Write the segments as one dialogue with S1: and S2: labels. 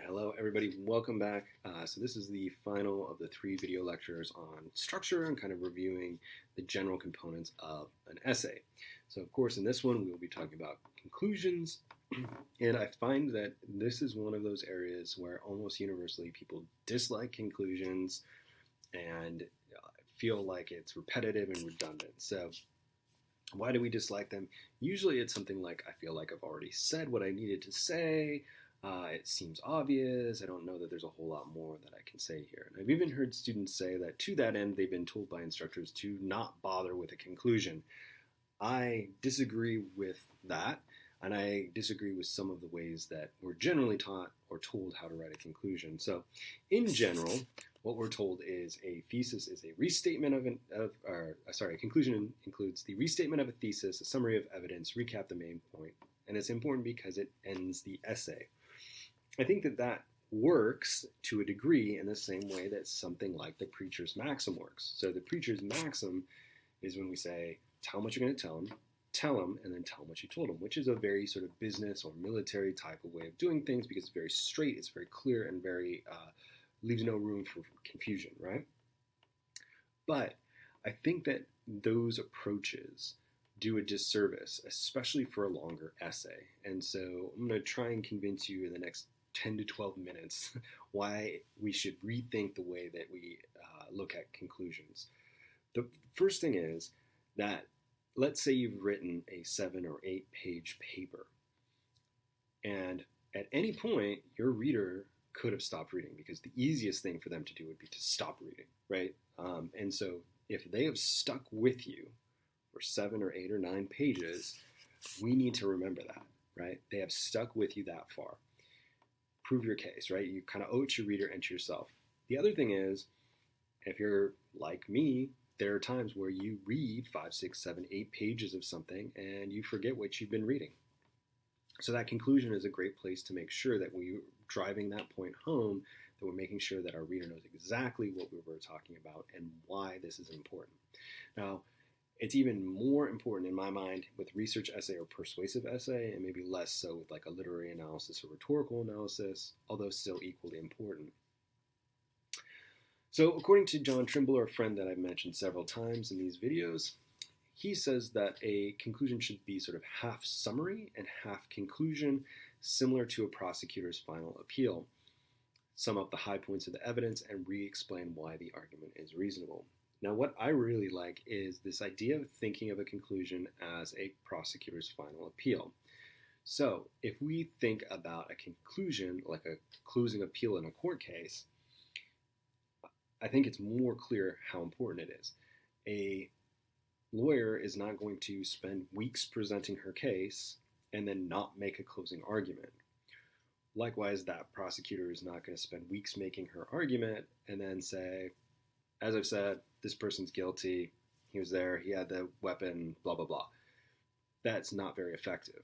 S1: Hello everybody, welcome back. So this is the final of the 3 video lectures on structure and kind of reviewing the general components of an essay. So of course in this one we will be talking about conclusions, and I find that this is one of those areas where almost universally people dislike conclusions and feel like it's repetitive and redundant. So why do we dislike them? Usually it's something like, I feel like I've already said what I needed to say. It seems obvious. I don't know that there's a whole lot more that I can say here. And I've even heard students say that to that end, they've been told by instructors to not bother with a conclusion. I disagree with that, and I disagree with some of the ways that we're generally taught or told how to write a conclusion. So in general, what we're told is a thesis is a restatement a conclusion includes the restatement of a thesis, a summary of evidence, recap the main point, and it's important because it ends the essay. I think that works to a degree in the same way that something like the preacher's maxim works. So the preacher's maxim is when we say, tell them what you're going to tell them, and then tell them what you told them, which is a very sort of business or military type of way of doing things because it's very straight, it's very clear, and very leaves no room for confusion, right? But I think that those approaches do a disservice, especially for a longer essay. And so I'm going to try and convince you in the next 10 to 12 minutes why we should rethink the way that we look at conclusions. The first thing is that let's say you've written a 7 or 8 page paper, and at any point your reader could have stopped reading because the easiest thing for them to do would be to stop reading, right? And so if they have stuck with you for 7 or 8 or 9 pages, we need to remember that, right? They have stuck with you that far. Prove your case, right? You kind of owe it to your reader and to yourself. The other thing is, if you're like me, there are times where you read 5, 6, 7, 8 pages of something and you forget what you've been reading. So that conclusion is a great place to make sure that we're driving that point home, that we're making sure that our reader knows exactly what we were talking about and why this is important. Now, it's even more important in my mind with research essay or persuasive essay, and maybe less so with like a literary analysis or rhetorical analysis, although still equally important. So according to John Trimble, a friend that I've mentioned several times in these videos, he says that a conclusion should be sort of half summary and half conclusion, similar to a prosecutor's final appeal. Sum up the high points of the evidence and re-explain why the argument is reasonable. Now, what I really like is this idea of thinking of a conclusion as a prosecutor's final appeal. So if we think about a conclusion, like a closing appeal in a court case, I think it's more clear how important it is. A lawyer is not going to spend weeks presenting her case and then not make a closing argument. Likewise, that prosecutor is not going to spend weeks making her argument and then say, as I've said, this person's guilty, he was there, he had the weapon, blah, blah, blah. That's not very effective.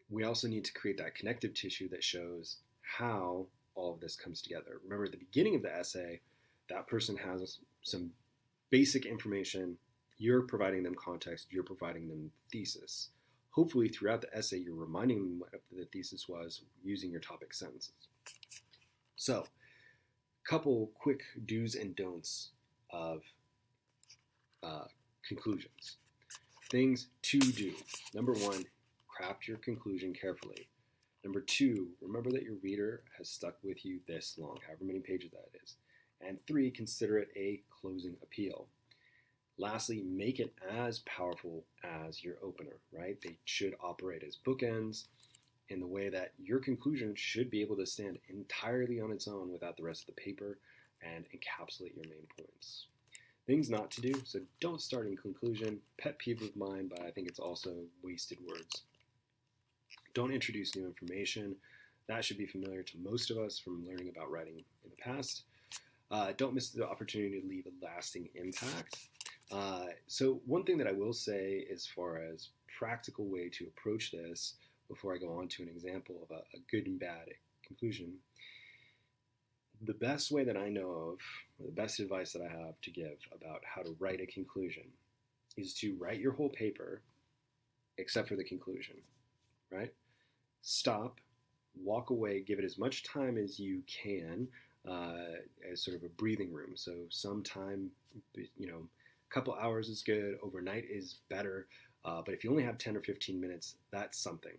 S1: We also need to create that connective tissue that shows how all of this comes together. Remember, at the beginning of the essay, that person has some basic information. You're providing them context. You're providing them thesis. Hopefully, throughout the essay, you're reminding them what the thesis was using your topic sentences. So, couple quick do's and don'ts of conclusions. Things to do. Number 1, craft your conclusion carefully. Number 2, remember that your reader has stuck with you this long, however many pages that is. And 3, consider it a closing appeal. Lastly, make it as powerful as your opener, right? They should operate as bookends in the way that your conclusion should be able to stand entirely on its own without the rest of the paper and encapsulate your main points. Things not to do, so don't start in conclusion. Pet peeve of mine, but I think it's also wasted words. Don't introduce new information. That should be familiar to most of us from learning about writing in the past. Don't miss the opportunity to leave a lasting impact. So one thing that I will say as far as practical way to approach this, before I go on to an example of a good and bad conclusion, the best way that I know of, the best advice that I have to give about how to write a conclusion is to write your whole paper except for the conclusion, right? Stop, walk away, give it as much time as you can as sort of a breathing room. So some time, a couple hours is good. Overnight is better. But if you only have 10 or 15 minutes, that's something.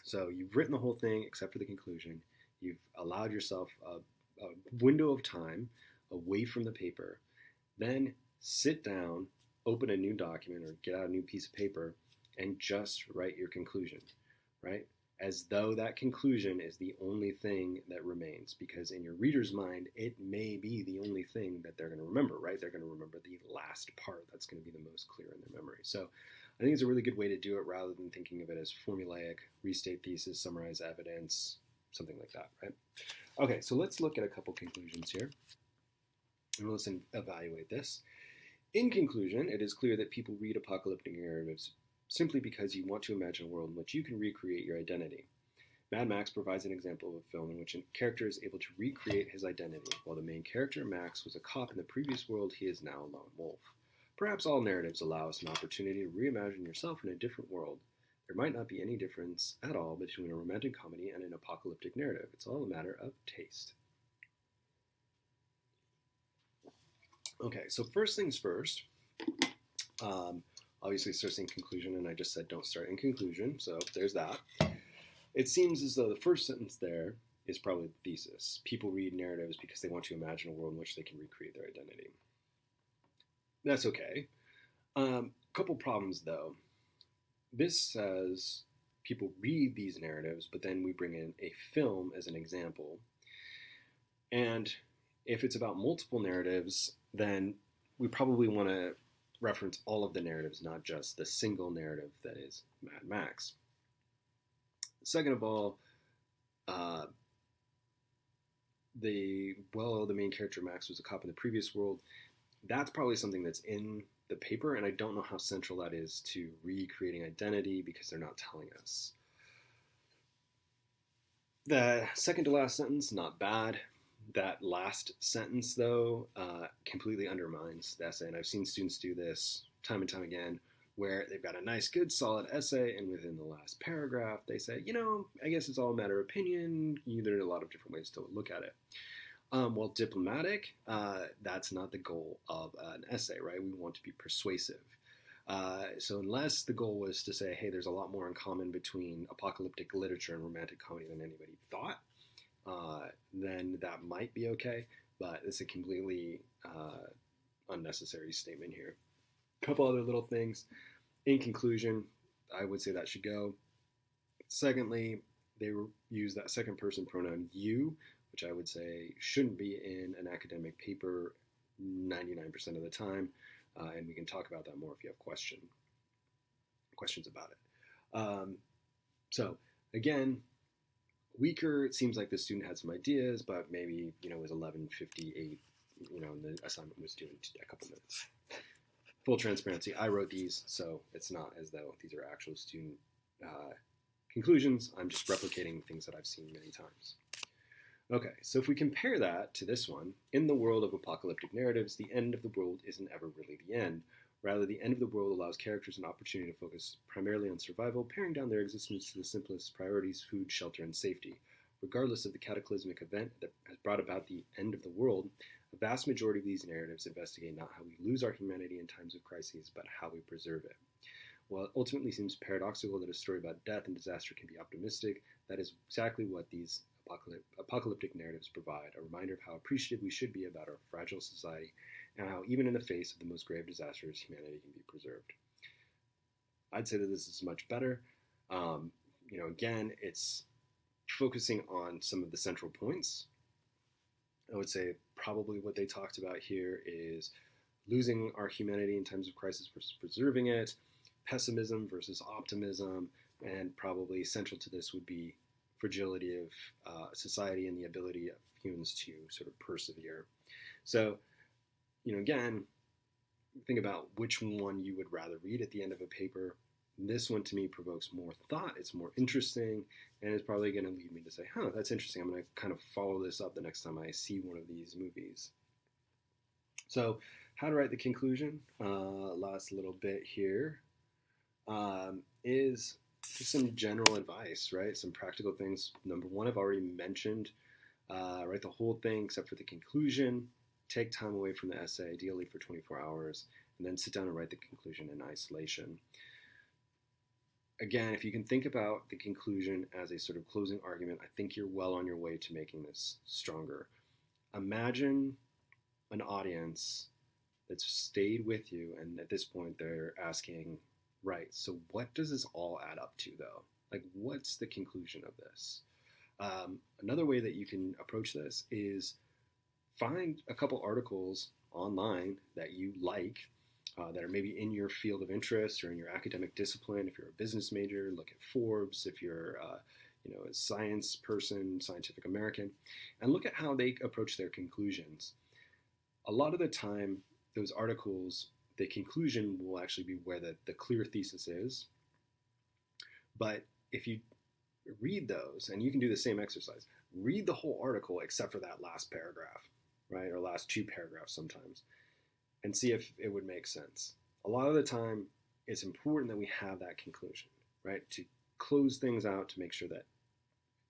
S1: So you've written the whole thing except for the conclusion. You've allowed yourself a window of time away from the paper. Then sit down, open a new document or get out a new piece of paper and just write your conclusion, right? As though that conclusion is the only thing that remains, because in your reader's mind, it may be the only thing that they're going to remember, right? They're going to remember the last part. That's going to be the most clear in their memory. So I think it's a really good way to do it rather than thinking of it as formulaic, restate thesis, summarize evidence, something like that, right? Okay, so let's look at a couple conclusions here, and let's evaluate this. In conclusion, it is clear that people read apocalyptic narratives simply because you want to imagine a world in which you can recreate your identity. Mad Max provides an example of a film in which a character is able to recreate his identity. While the main character, Max, was a cop in the previous world, he is now a lone wolf. Perhaps all narratives allow us an opportunity to reimagine yourself in a different world. There might not be any difference at all between a romantic comedy and an apocalyptic narrative. It's all a matter of taste. Okay, so first things first. Obviously starts in conclusion, and I just said don't start in conclusion, so there's that. It seems as though the first sentence there is probably the thesis. People read narratives because they want to imagine a world in which they can recreate their identity. That's okay. Couple problems, though. This says people read these narratives, but then we bring in a film as an example. And if it's about multiple narratives, then we probably want to reference all of the narratives, not just the single narrative that is Mad Max. Second of all, the main character Max was a cop in the previous world. That's probably something that's in the paper, and I don't know how central that is to recreating identity because they're not telling us. The second to last sentence, not bad. That last sentence, though, completely undermines the essay, and I've seen students do this time and time again, where they've got a nice, good, solid essay, and within the last paragraph, they say, I guess it's all a matter of opinion. There are a lot of different ways to look at it. While diplomatic, that's not the goal of an essay, right? We want to be persuasive. So unless the goal was to say, hey, there's a lot more in common between apocalyptic literature and romantic comedy than anybody thought, then that might be okay, but it's a completely unnecessary statement here. A couple other little things. In conclusion, I would say that should go. Secondly, they use that second person pronoun you, which I would say shouldn't be in an academic paper 99% of the time, and we can talk about that more if you have questions about it. So again, weaker. It seems like the student had some ideas, but maybe it was 11:58. And the assignment was due in a couple minutes. Full transparency, I wrote these, so it's not as though these are actual student conclusions. I'm just replicating things that I've seen many times. Okay, so if we compare that to this one, in the world of apocalyptic narratives, the end of the world isn't ever really the end. Rather, the end of the world allows characters an opportunity to focus primarily on survival, paring down their existence to the simplest priorities: food, shelter, and safety. Regardless of the cataclysmic event that has brought about the end of the world, a vast majority of these narratives investigate not how we lose our humanity in times of crises, but how we preserve it. While it ultimately seems paradoxical that a story about death and disaster can be optimistic, that is exactly what these apocalyptic narratives provide, a reminder of how appreciative we should be about our fragile society and how even in the face of the most grave disasters, humanity can be preserved. I'd say that this is much better. Again, it's focusing on some of the central points. I would say probably what they talked about here is losing our humanity in times of crisis versus preserving it, pessimism versus optimism, and probably central to this would be fragility of society and the ability of humans to sort of persevere. So, again, think about which one you would rather read at the end of a paper. This one to me provokes more thought, it's more interesting, and it's probably going to lead me to say, that's interesting, I'm going to kind of follow this up the next time I see one of these movies. So, how to write the conclusion, last little bit here, is just some general advice, right? Some practical things. Number one, I've already mentioned. Write the whole thing except for the conclusion. Take time away from the essay, ideally for 24 hours, and then sit down and write the conclusion in isolation. Again, if you can think about the conclusion as a sort of closing argument, I think you're well on your way to making this stronger. Imagine an audience that's stayed with you, and at this point they're asking, right, so what does this all add up to, though? Like, what's the conclusion of this? Another way that you can approach this is find a couple articles online that you like, that are maybe in your field of interest or in your academic discipline. If you're a business major, look at Forbes. If you're a science person, Scientific American, and look at how they approach their conclusions. A lot of the time, those articles, the conclusion will actually be where the clear thesis is. But if you read those, and you can do the same exercise, read the whole article except for that last paragraph, right, or last two paragraphs sometimes, and see if it would make sense. A lot of the time, it's important that we have that conclusion, right, to close things out, to make sure that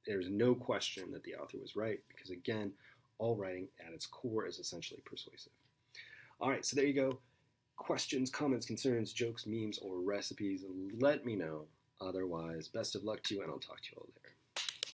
S1: there's no question that the author was right, because again, all writing at its core is essentially persuasive. All right, so there you go. Questions, comments, concerns, jokes, memes, or recipes, let me know. Otherwise, best of luck to you, and I'll talk to you all later.